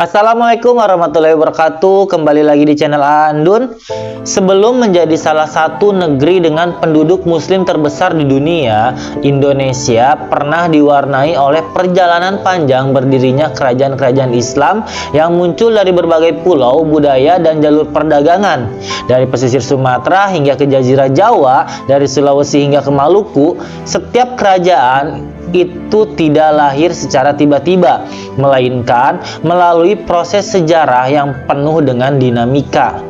Assalamualaikum warahmatullahi wabarakatuh. Kembali lagi di channel Andun. Sebelum menjadi salah satu negeri dengan penduduk muslim terbesar di dunia, Indonesia pernah diwarnai oleh perjalanan panjang berdirinya kerajaan-kerajaan Islam yang muncul dari berbagai pulau, budaya, dan jalur perdagangan. Dari pesisir Sumatera hingga ke Jazirah Jawa, dari Sulawesi hingga ke Maluku, setiap kerajaan itu tidak lahir secara tiba-tiba, melainkan melalui proses sejarah yang penuh dengan dinamika.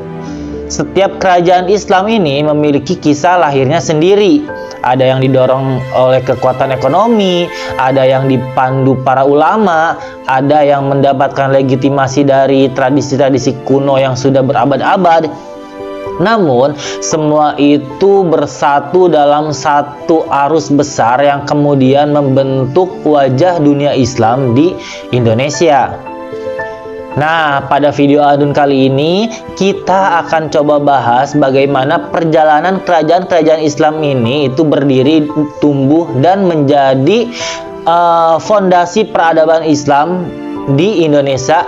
Setiap kerajaan Islam ini memiliki kisah lahirnya sendiri. Ada yang didorong oleh kekuatan ekonomi, ada yang dipandu para ulama, ada yang mendapatkan legitimasi dari tradisi-tradisi kuno yang sudah berabad-abad. Namun, semua itu bersatu dalam satu arus besar yang kemudian membentuk wajah dunia Islam di Indonesia. Nah, pada video Andun kali ini, kita akan coba bahas bagaimana perjalanan kerajaan-kerajaan Islam ini itu berdiri, tumbuh, dan menjadi fondasi peradaban Islam di Indonesia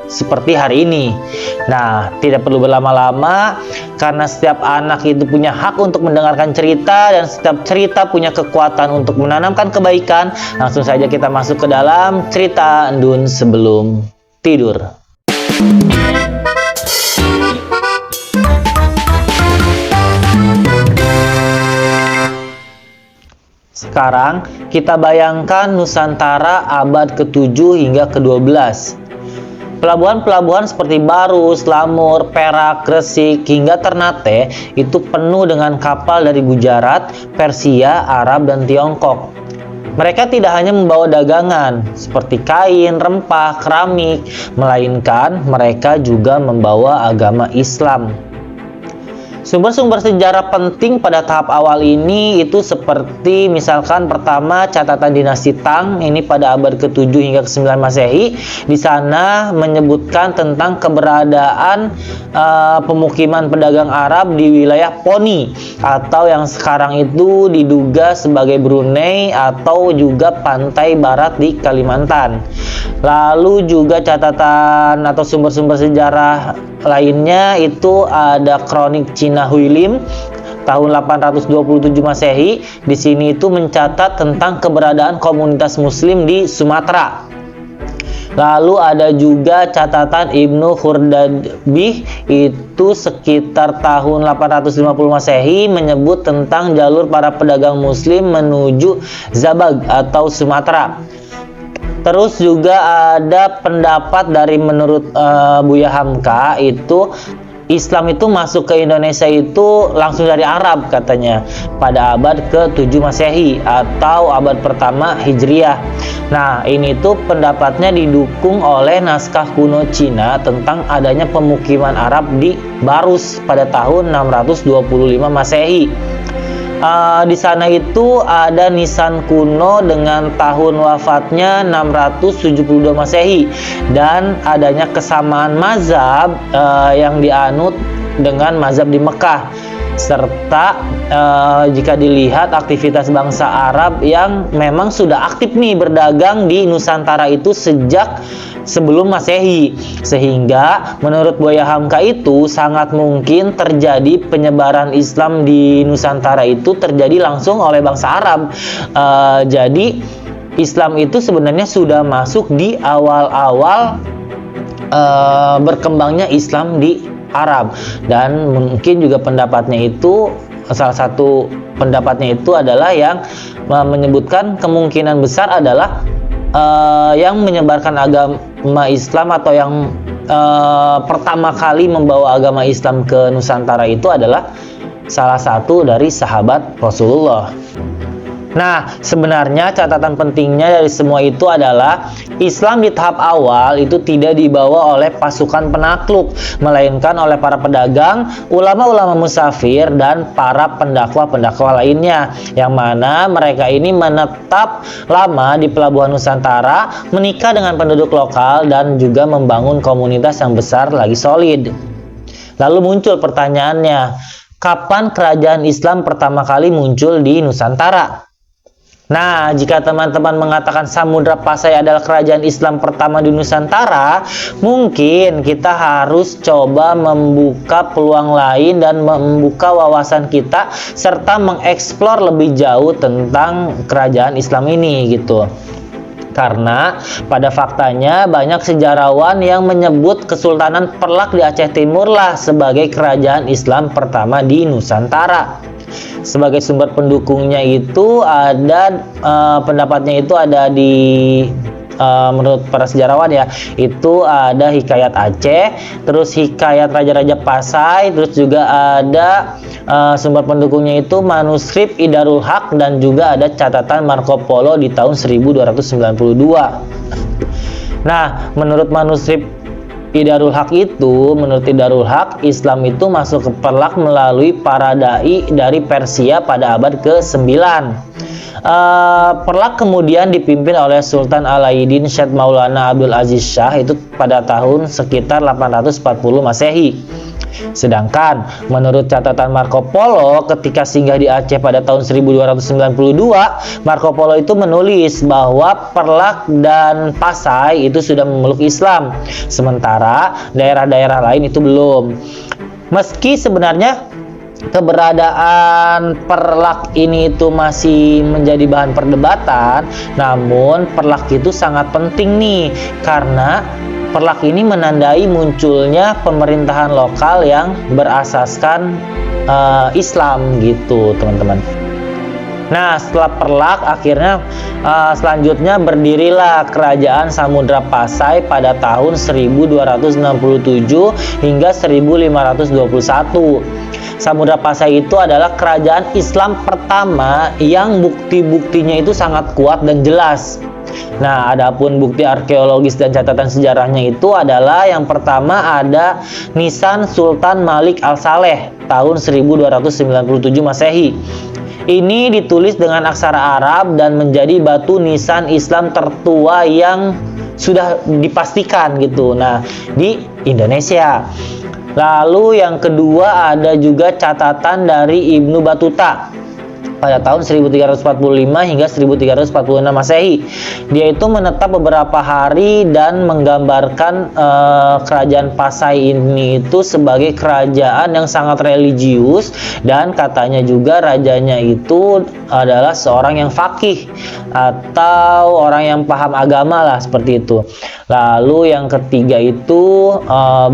seperti hari ini. Nah, tidak perlu berlama-lama karena setiap anak itu punya hak untuk mendengarkan cerita dan setiap cerita punya kekuatan untuk menanamkan kebaikan. Langsung saja kita masuk ke dalam cerita Andun sebelum tidur. Sekarang kita bayangkan Nusantara abad ke-7 hingga ke-12. Pelabuhan-pelabuhan seperti Baru, Slamur, Perak, Gresik, hingga Ternate itu penuh dengan kapal dari Gujarat, Persia, Arab, dan Tiongkok. Mereka tidak hanya membawa dagangan seperti kain, rempah, keramik, melainkan mereka juga membawa agama Islam. Sumber-sumber sejarah penting pada tahap awal ini itu seperti misalkan pertama catatan dinasti Tang ini pada abad ke-7 hingga ke-9 Masehi. Di sana menyebutkan tentang keberadaan pemukiman pedagang Arab di wilayah Poni atau yang sekarang itu diduga sebagai Brunei atau juga pantai barat di Kalimantan. Lalu juga catatan atau sumber-sumber sejarah lainnya itu ada kronik Cina Huilim tahun 827 Masehi. Di sini itu mencatat tentang keberadaan komunitas muslim di Sumatera. Lalu ada juga catatan Ibnu Khurdadbih itu sekitar tahun 850 Masehi menyebut tentang jalur para pedagang muslim menuju Zabag atau Sumatera. Terus juga ada pendapat dari menurut Buya Hamka itu Islam itu masuk ke Indonesia itu langsung dari Arab katanya pada abad ke-7 Masehi atau abad pertama Hijriah. Nah, ini tuh pendapatnya didukung oleh naskah kuno Cina tentang adanya pemukiman Arab di Barus pada tahun 625 Masehi. Di sana itu ada nisan kuno dengan tahun wafatnya 672 Masehi dan adanya kesamaan mazhab yang dianut dengan mazhab di Mekah, serta jika dilihat aktivitas bangsa Arab yang memang sudah aktif nih berdagang di Nusantara itu sejak sebelum Masehi, sehingga menurut Buya Hamka itu sangat mungkin terjadi penyebaran Islam di Nusantara itu terjadi langsung oleh bangsa Arab. Jadi Islam itu sebenarnya sudah masuk di awal-awal berkembangnya Islam di Arab, dan mungkin juga pendapatnya itu salah satu pendapatnya itu adalah yang menyebutkan kemungkinan besar adalah yang menyebarkan agama Islam atau yang pertama kali membawa agama Islam ke Nusantara itu adalah salah satu dari sahabat Rasulullah. Nah, sebenarnya catatan pentingnya dari semua itu adalah Islam di tahap awal itu tidak dibawa oleh pasukan penakluk, melainkan oleh para pedagang, ulama-ulama musafir, dan para pendakwa-pendakwa lainnya, yang mana mereka ini menetap lama di pelabuhan Nusantara, menikah dengan penduduk lokal, dan juga membangun komunitas yang besar lagi solid. Lalu muncul pertanyaannya, kapan kerajaan Islam pertama kali muncul di Nusantara? Nah, jika teman-teman mengatakan Samudra Pasai adalah kerajaan Islam pertama di Nusantara, mungkin kita harus coba membuka peluang lain dan membuka wawasan kita serta mengeksplor lebih jauh tentang kerajaan Islam ini gitu. Karena pada faktanya banyak sejarawan yang menyebut Kesultanan Perlak di Aceh Timur lah sebagai kerajaan Islam pertama di Nusantara. Sebagai sumber pendukungnya itu ada pendapatnya itu ada di menurut para sejarawan ya, itu ada Hikayat Aceh, terus Hikayat Raja-Raja Pasai, terus juga ada sumber pendukungnya itu manuskrip Idarul Haq, dan juga ada catatan Marco Polo di tahun 1292. Nah, menurut manuskrip Idarul Haq itu, menurut Idarul Haq, Islam itu masuk ke Perlak melalui para dai dari Persia pada abad ke-9. Perlak kemudian dipimpin oleh Sultan Alauddin Syed Maulana Abdul Aziz Shah itu pada tahun sekitar 840 Masehi. Sedangkan menurut catatan Marco Polo ketika singgah di Aceh pada tahun 1292, Marco Polo itu menulis bahwa Perlak dan Pasai itu sudah memeluk Islam, sementara daerah-daerah lain itu belum. Meski sebenarnya keberadaan Perlak ini itu masih menjadi bahan perdebatan, namun Perlak itu sangat penting nih, karena Perlak ini menandai munculnya pemerintahan lokal yang berasaskan Islam gitu, teman-teman. Nah, setelah Perlak akhirnya selanjutnya berdirilah Kerajaan Samudra Pasai pada tahun 1267 hingga 1521. Samudra Pasai itu adalah kerajaan Islam pertama yang bukti-buktinya itu sangat kuat dan jelas. Nah, adapun bukti arkeologis dan catatan sejarahnya itu adalah yang pertama ada nisan Sultan Malik Al-Saleh tahun 1297 Masehi. Ini ditulis dengan aksara Arab dan menjadi batu nisan Islam tertua yang sudah dipastikan gitu. Nah, di Indonesia. Lalu yang kedua ada juga catatan dari Ibnu Battuta pada tahun 1345 hingga 1346 Masehi. Dia itu menetap beberapa hari dan menggambarkan kerajaan Pasai ini itu sebagai kerajaan yang sangat religius, dan katanya juga rajanya itu adalah seorang yang faqih atau orang yang paham agama lah, seperti itu. Lalu yang ketiga itu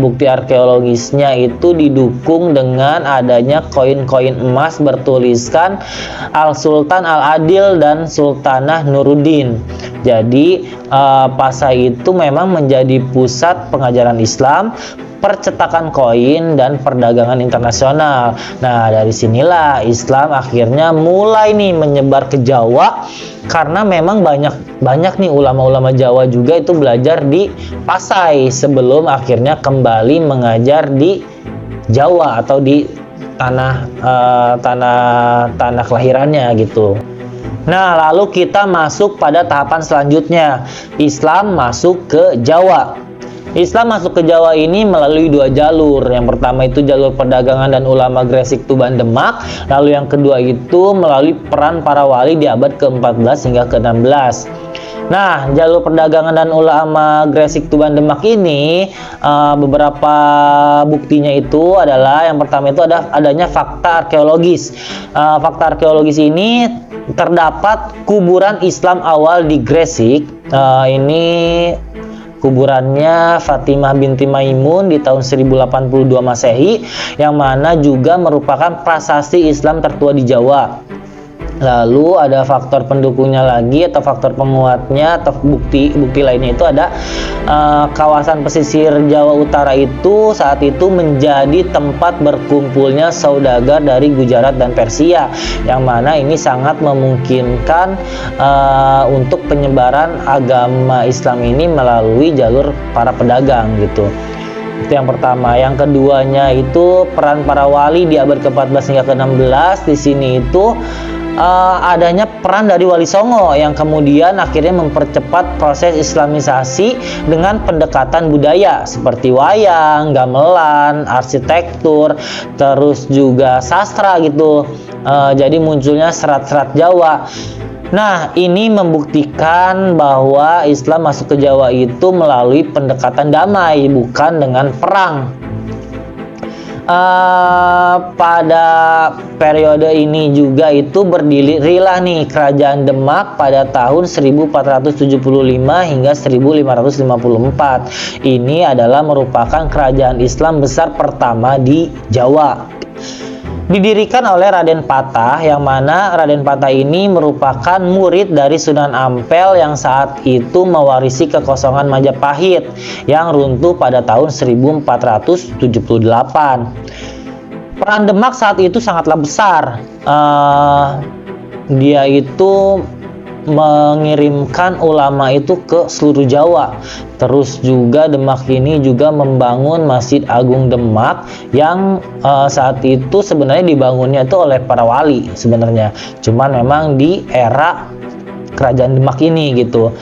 bukti arkeologisnya itu didukung dengan adanya koin-koin emas bertuliskan Al-Sultan Al-Adil dan Sultanah Nuruddin. Jadi Pasai itu memang menjadi pusat pengajaran Islam, percetakan koin, dan perdagangan internasional. Nah, dari sinilah Islam akhirnya mulai nih menyebar ke Jawa, karena memang banyak nih ulama-ulama Jawa juga itu belajar di Pasai sebelum akhirnya kembali mengajar di Jawa atau di tanah kelahirannya gitu. Nah, lalu kita masuk pada tahapan selanjutnya. Islam masuk ke Jawa. Islam masuk ke Jawa ini melalui dua jalur. Yang pertama itu jalur perdagangan dan ulama Gresik, Tuban, Demak. Lalu yang kedua itu melalui peran para wali di abad ke-14 hingga ke-16. Nah, jalur perdagangan dan ulama Gresik, Tuban, Demak ini beberapa buktinya itu adalah yang pertama itu adanya fakta arkeologis. Fakta arkeologis ini terdapat kuburan Islam awal di Gresik. Ini kuburannya Fatimah binti Maimun di tahun 1082 Masehi, yang mana juga merupakan prasasti Islam tertua di Jawa. Lalu ada faktor pendukungnya lagi atau faktor penguatnya atau bukti lainnya itu ada kawasan pesisir Jawa Utara itu saat itu menjadi tempat berkumpulnya saudagar dari Gujarat dan Persia, yang mana ini sangat memungkinkan untuk penyebaran agama Islam ini melalui jalur para pedagang gitu. Itu yang pertama. Yang keduanya itu peran para wali di abad ke-14 hingga ke-16. Di sini itu adanya peran dari Wali Songo yang kemudian akhirnya mempercepat proses islamisasi dengan pendekatan budaya seperti wayang, gamelan, arsitektur, terus juga sastra gitu. Jadi munculnya serat-serat Jawa. Nah, ini membuktikan bahwa Islam masuk ke Jawa itu melalui pendekatan damai, bukan dengan perang. Pada periode ini juga itu berdirilah nih Kerajaan Demak pada tahun 1475 hingga 1554. Ini adalah merupakan kerajaan Islam besar pertama di Jawa. Didirikan oleh Raden Patah, yang mana Raden Patah ini merupakan murid dari Sunan Ampel yang saat itu mewarisi kekosongan Majapahit yang runtuh pada tahun 1478. Peran Demak saat itu sangatlah besar. Dia itu mengirimkan ulama itu ke seluruh Jawa. Terus juga Demak ini juga membangun Masjid Agung Demak yang saat itu sebenarnya dibangunnya itu oleh para wali sebenarnya. Cuman memang di era Kerajaan Demak ini gitu.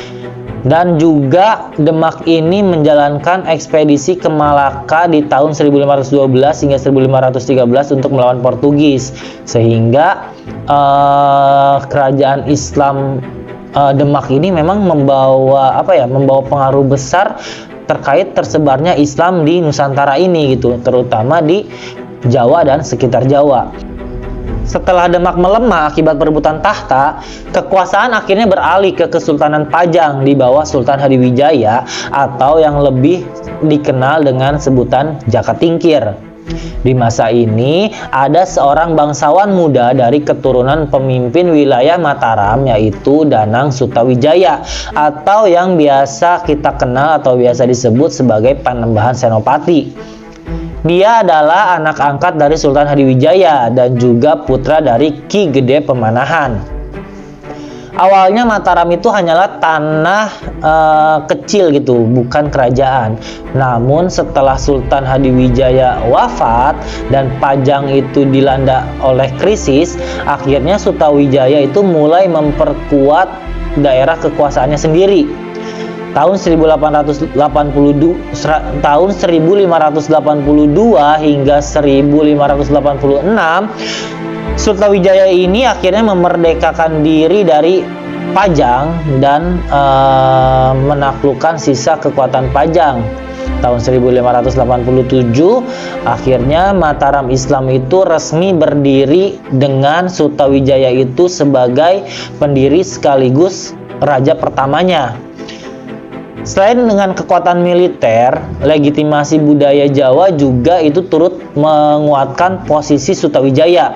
Dan juga Demak ini menjalankan ekspedisi ke Malaka di tahun 1512 hingga 1513 untuk melawan Portugis, sehingga kerajaan Islam Demak ini memang membawa pengaruh besar terkait tersebarnya Islam di Nusantara ini gitu, terutama di Jawa dan sekitar Jawa. Setelah Demak melemah akibat perebutan tahta, kekuasaan akhirnya beralih ke Kesultanan Pajang di bawah Sultan Hadiwijaya atau yang lebih dikenal dengan sebutan Jakatingkir. Di masa ini ada seorang bangsawan muda dari keturunan pemimpin wilayah Mataram, yaitu Danang Sutawijaya atau yang biasa kita kenal atau biasa disebut sebagai Panembahan Senopati. Dia adalah anak angkat dari Sultan Hadiwijaya dan juga putra dari Ki Gede Pemanahan. Awalnya Mataram itu hanyalah tanah kecil gitu, bukan kerajaan. Namun setelah Sultan Hadiwijaya wafat dan Pajang itu dilanda oleh krisis, akhirnya Sutawijaya itu mulai memperkuat daerah kekuasaannya sendiri. Tahun 1582 hingga 1586, Sutawijaya ini akhirnya memerdekakan diri dari Pajang dan menaklukkan sisa kekuatan Pajang. Tahun 1587 akhirnya Mataram Islam itu resmi berdiri dengan Sutawijaya itu sebagai pendiri sekaligus raja pertamanya. Selain dengan kekuatan militer, legitimasi budaya Jawa juga itu turut menguatkan posisi Sutawijaya.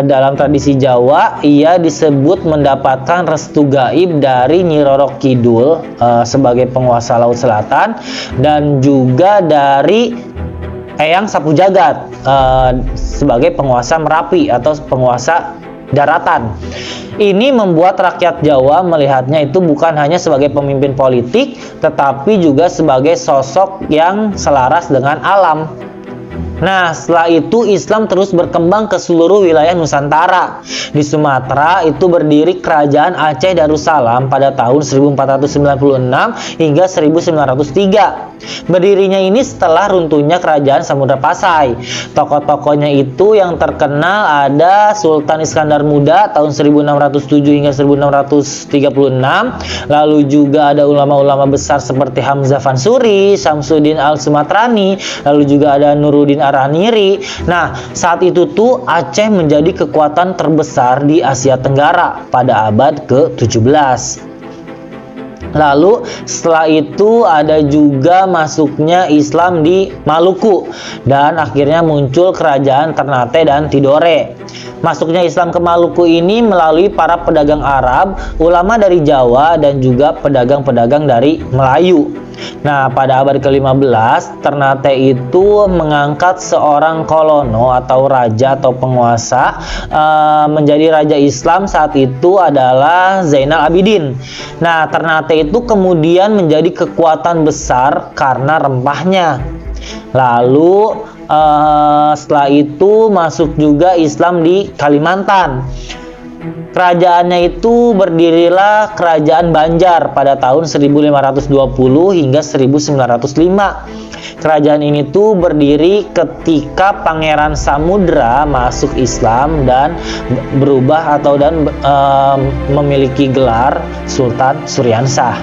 Dalam tradisi Jawa, ia disebut mendapatkan restu gaib dari Nyi Roro Kidul sebagai penguasa Laut Selatan dan juga dari Eyang Sapu Jagat sebagai penguasa Merapi atau penguasa daratan. Ini membuat rakyat Jawa melihatnya itu bukan hanya sebagai pemimpin politik, tetapi juga sebagai sosok yang selaras dengan alam. Nah, setelah itu Islam terus berkembang ke seluruh wilayah Nusantara. Di Sumatera itu berdiri Kerajaan Aceh Darussalam pada tahun 1496 hingga 1903. Berdirinya ini setelah runtuhnya Kerajaan Samudra Pasai. Tokoh-tokohnya itu yang terkenal ada Sultan Iskandar Muda tahun 1607 hingga 1636. Lalu juga ada ulama-ulama besar seperti Hamzah Fansuri, Samsuddin Al-Sumatrani, lalu juga ada Nuruddin Araniri. Nah, saat itu tuh Aceh menjadi kekuatan terbesar di Asia Tenggara pada abad ke-17. Lalu setelah itu ada juga masuknya Islam di Maluku dan akhirnya muncul kerajaan Ternate dan Tidore. Masuknya Islam ke Maluku ini melalui para pedagang Arab, ulama dari Jawa dan juga pedagang-pedagang dari Melayu. Nah, pada abad ke-15 Ternate itu mengangkat seorang kolono atau raja atau penguasa menjadi raja Islam saat itu adalah Zainal Abidin. Nah, Ternate itu kemudian menjadi kekuatan besar karena rempahnya. Lalu setelah itu masuk juga Islam di Kalimantan. Kerajaannya itu berdirilah Kerajaan Banjar pada tahun 1520 hingga 1905. Kerajaan ini tuh berdiri ketika Pangeran Samudra masuk Islam dan berubah memiliki gelar Sultan Suryansah.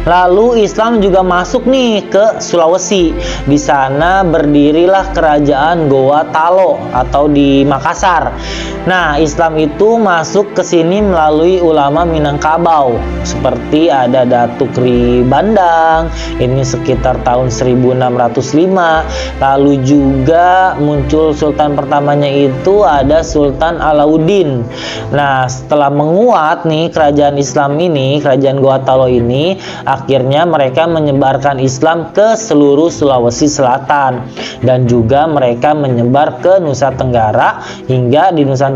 Lalu Islam juga masuk nih ke Sulawesi. Di sana berdirilah Kerajaan Goa Talo atau di Makassar. Nah, Islam itu masuk ke sini melalui ulama Minangkabau, seperti ada Datuk Ri Bandang, ini sekitar tahun 1605. Lalu juga muncul sultan pertamanya itu ada Sultan Alauddin. Nah, setelah menguat nih kerajaan Islam ini, Kerajaan Goa Talo ini, akhirnya mereka menyebarkan Islam ke seluruh Sulawesi Selatan, dan juga mereka menyebar ke Nusa Tenggara, hingga di Nusa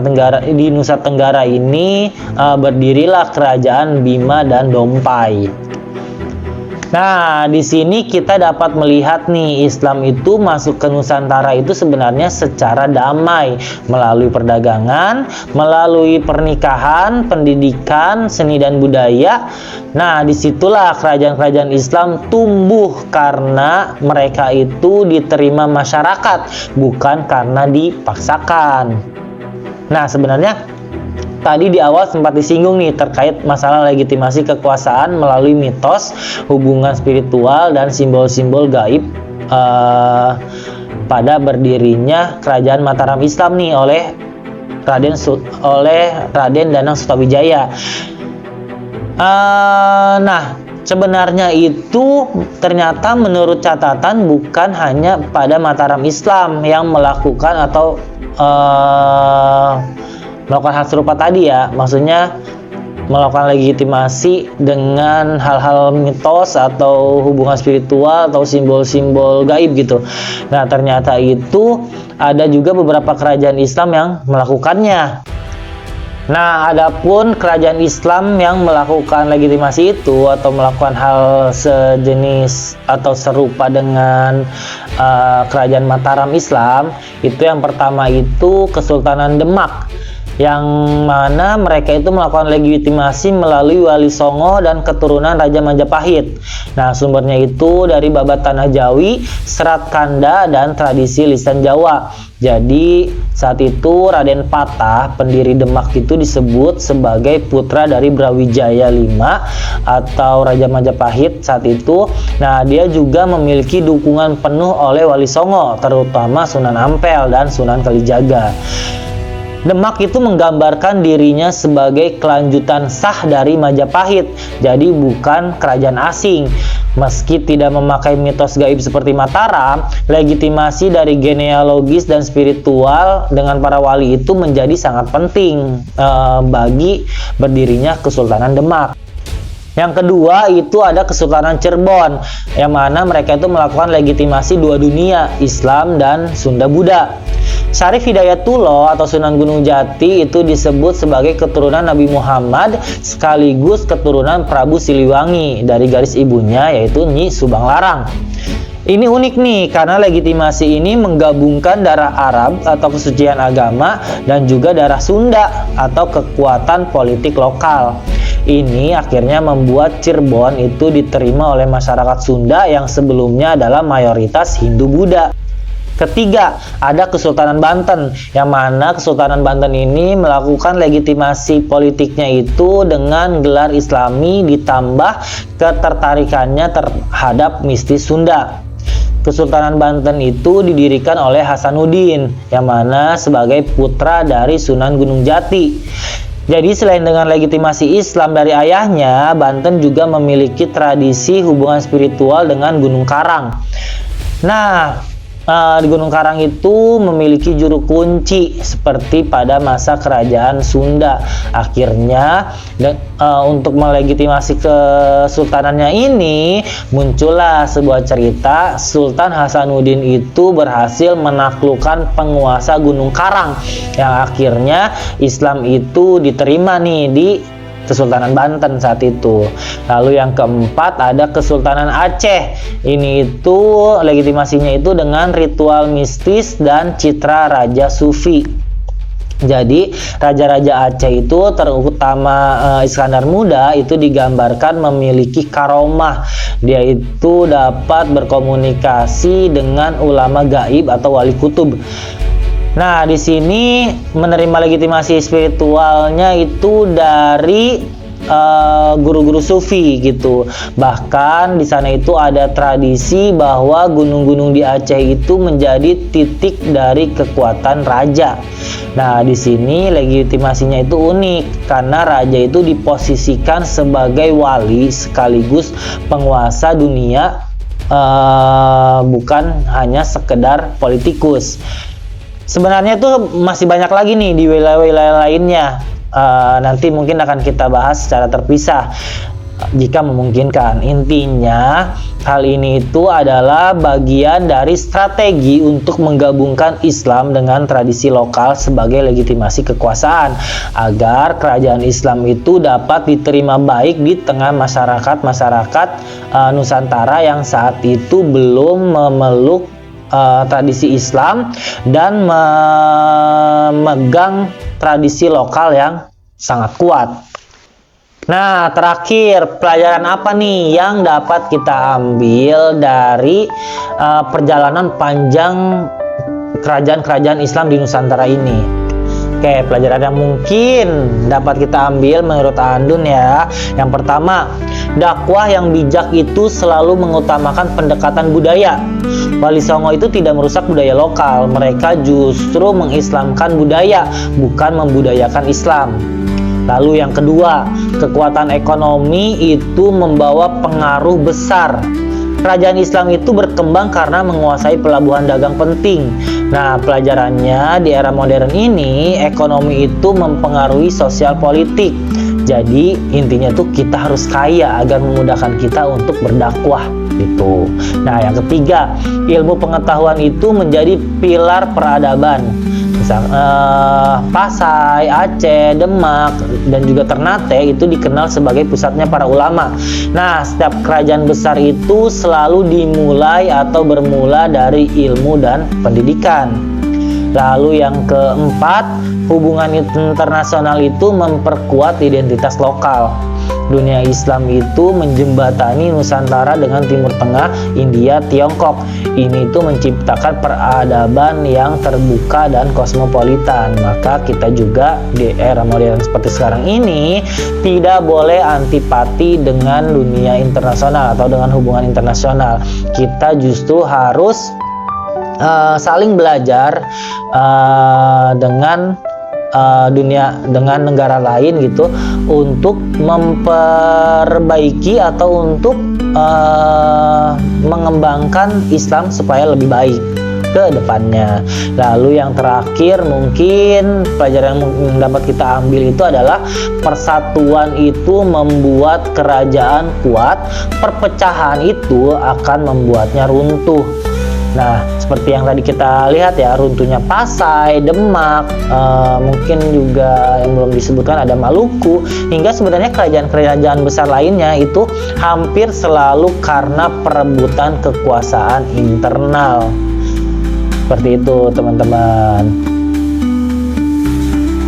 Tenggara ini berdirilah Kerajaan Bima dan Dompai. Nah, di sini kita dapat melihat nih, Islam itu masuk ke Nusantara itu sebenarnya secara damai, melalui perdagangan, melalui pernikahan, pendidikan, seni dan budaya. Nah, disitulah kerajaan-kerajaan Islam tumbuh karena mereka itu diterima masyarakat, bukan karena dipaksakan. Nah, sebenarnya tadi di awal sempat disinggung nih terkait masalah legitimasi kekuasaan melalui mitos, hubungan spiritual, dan simbol-simbol gaib pada berdirinya Kerajaan Mataram Islam nih oleh Raden Danang Sutawijaya. Nah, sebenarnya itu ternyata menurut catatan bukan hanya pada Mataram Islam yang melakukan atau melakukan hal serupa tadi ya, maksudnya melakukan legitimasi dengan hal-hal mitos atau hubungan spiritual atau simbol-simbol gaib gitu. Nah, ternyata itu ada juga beberapa kerajaan Islam yang melakukannya. Nah, adapun kerajaan Islam yang melakukan legitimasi itu atau melakukan hal sejenis atau serupa dengan kerajaan Mataram Islam, itu yang pertama itu Kesultanan Demak, yang mana mereka itu melakukan legitimasi melalui Wali Songo dan keturunan Raja Majapahit. Nah, sumbernya itu dari Babat Tanah Jawi, Serat Kanda, dan tradisi lisan Jawa. Jadi saat itu Raden Patah, pendiri Demak, itu disebut sebagai putra dari Brawijaya V atau Raja Majapahit saat itu. Nah, dia juga memiliki dukungan penuh oleh Wali Songo, terutama Sunan Ampel dan Sunan Kalijaga. Demak itu menggambarkan dirinya sebagai kelanjutan sah dari Majapahit, jadi bukan kerajaan asing. Meski tidak memakai mitos gaib seperti Mataram, legitimasi dari genealogis dan spiritual dengan para wali itu menjadi sangat penting bagi berdirinya Kesultanan Demak. Yang kedua itu ada Kesultanan Cirebon, yang mana mereka itu melakukan legitimasi dua dunia, Islam dan Sunda Buddha. Syarif Hidayatullah atau Sunan Gunung Jati itu disebut sebagai keturunan Nabi Muhammad sekaligus keturunan Prabu Siliwangi dari garis ibunya, yaitu Nyi Subang Larang. Ini unik nih karena legitimasi ini menggabungkan darah Arab atau kesucian agama dan juga darah Sunda atau kekuatan politik lokal. Ini akhirnya membuat Cirebon itu diterima oleh masyarakat Sunda yang sebelumnya adalah mayoritas Hindu-Buddha. Ketiga, ada Kesultanan Banten, yang mana Kesultanan Banten ini melakukan legitimasi politiknya itu dengan gelar Islami ditambah ketertarikannya terhadap mistis Sunda. Kesultanan Banten itu didirikan oleh Hasanuddin, yang mana sebagai putra dari Sunan Gunung Jati. Jadi selain dengan legitimasi Islam dari ayahnya, Banten juga memiliki tradisi hubungan spiritual dengan Gunung Karang. Nah, di Gunung Karang itu memiliki juru kunci seperti pada masa kerajaan Sunda. Akhirnya untuk melegitimasi kesultanannya ini muncullah sebuah cerita Sultan Hasanuddin itu berhasil menaklukkan penguasa Gunung Karang, yang akhirnya Islam itu diterima nih di Kesultanan Banten saat itu. Lalu yang keempat ada Kesultanan Aceh. Ini itu legitimasinya itu dengan ritual mistis dan citra raja sufi. Jadi raja-raja Aceh itu terutama Iskandar Muda itu digambarkan memiliki karomah. Dia itu dapat berkomunikasi dengan ulama gaib atau wali kutub. Nah, di sini menerima legitimasi spiritualnya itu dari guru-guru sufi gitu. Bahkan di sana itu ada tradisi bahwa gunung-gunung di Aceh itu menjadi titik dari kekuatan raja. Nah, di sini legitimasinya itu unik karena raja itu diposisikan sebagai wali sekaligus penguasa dunia, bukan hanya sekedar politikus. Sebenarnya tuh masih banyak lagi nih di wilayah-wilayah lainnya. Nanti mungkin akan kita bahas secara terpisah jika memungkinkan. Intinya hal ini itu adalah bagian dari strategi untuk menggabungkan Islam dengan tradisi lokal sebagai legitimasi kekuasaan agar kerajaan Islam itu dapat diterima baik di tengah masyarakat Nusantara yang saat itu belum memeluk tradisi Islam dan memegang tradisi lokal yang sangat kuat. Nah, terakhir, pelajaran apa nih yang dapat kita ambil dari perjalanan panjang kerajaan-kerajaan Islam di Nusantara ini? Oke, pelajaran yang mungkin dapat kita ambil menurut Andun ya. Yang pertama, dakwah yang bijak itu selalu mengutamakan pendekatan budaya. Wali Songo itu tidak merusak budaya lokal, mereka justru mengislamkan budaya, bukan membudayakan Islam. Lalu yang kedua, kekuatan ekonomi itu membawa pengaruh besar. Kerajaan Islam itu berkembang karena menguasai pelabuhan dagang penting. Nah, pelajarannya di era modern ini, ekonomi itu mempengaruhi sosial politik. Jadi intinya tuh kita harus kaya agar memudahkan kita untuk berdakwah gitu. Nah, yang ketiga, ilmu pengetahuan itu menjadi pilar peradaban. Misal Pasai, Aceh, Demak, dan juga Ternate itu dikenal sebagai pusatnya para ulama. Nah, setiap kerajaan besar itu selalu dimulai atau bermula dari ilmu dan pendidikan. Lalu yang keempat, hubungan internasional itu memperkuat identitas lokal. Dunia Islam itu menjembatani Nusantara dengan Timur Tengah, India, Tiongkok. Ini itu menciptakan peradaban yang terbuka dan kosmopolitan. Maka kita juga di era modern seperti sekarang ini tidak boleh antipati dengan dunia internasional atau dengan hubungan internasional. Kita justru harus saling belajar dengan dengan negara lain gitu untuk memperbaiki atau untuk mengembangkan Islam supaya lebih baik ke depannya. Lalu yang terakhir mungkin pelajaran yang dapat kita ambil itu adalah persatuan itu membuat kerajaan kuat, perpecahan itu akan membuatnya runtuh. Nah, seperti yang tadi kita lihat ya, runtuhnya Pasai, Demak, mungkin juga yang belum disebutkan ada Maluku, hingga sebenarnya kerajaan-kerajaan besar lainnya itu hampir selalu karena perebutan kekuasaan internal. Seperti itu, teman-teman.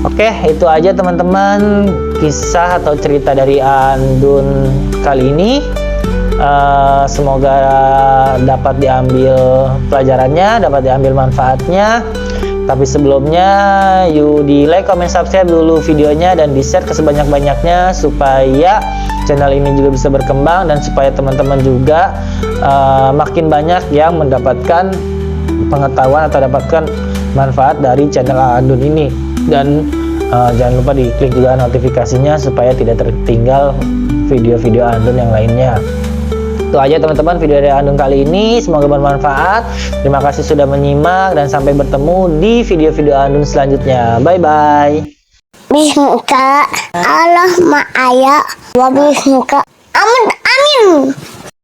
Oke, itu aja teman-teman kisah atau cerita dari Andun kali ini. Semoga dapat diambil pelajarannya, dapat diambil manfaatnya. Tapi sebelumnya, yuk di like, comment, subscribe dulu videonya dan di share ke sebanyak-banyaknya supaya channel ini juga bisa berkembang dan supaya teman-teman juga makin banyak yang mendapatkan pengetahuan atau dapatkan manfaat dari channel Andun ini. Dan jangan lupa diklik juga notifikasinya supaya tidak tertinggal video-video Andun yang lainnya. Itu aja teman-teman video dari Andun kali ini, semoga bermanfaat. Terima kasih sudah menyimak dan sampai bertemu di video-video Andun selanjutnya. Bye bye. Bismika Allah ma'aya wa bismika amin amin.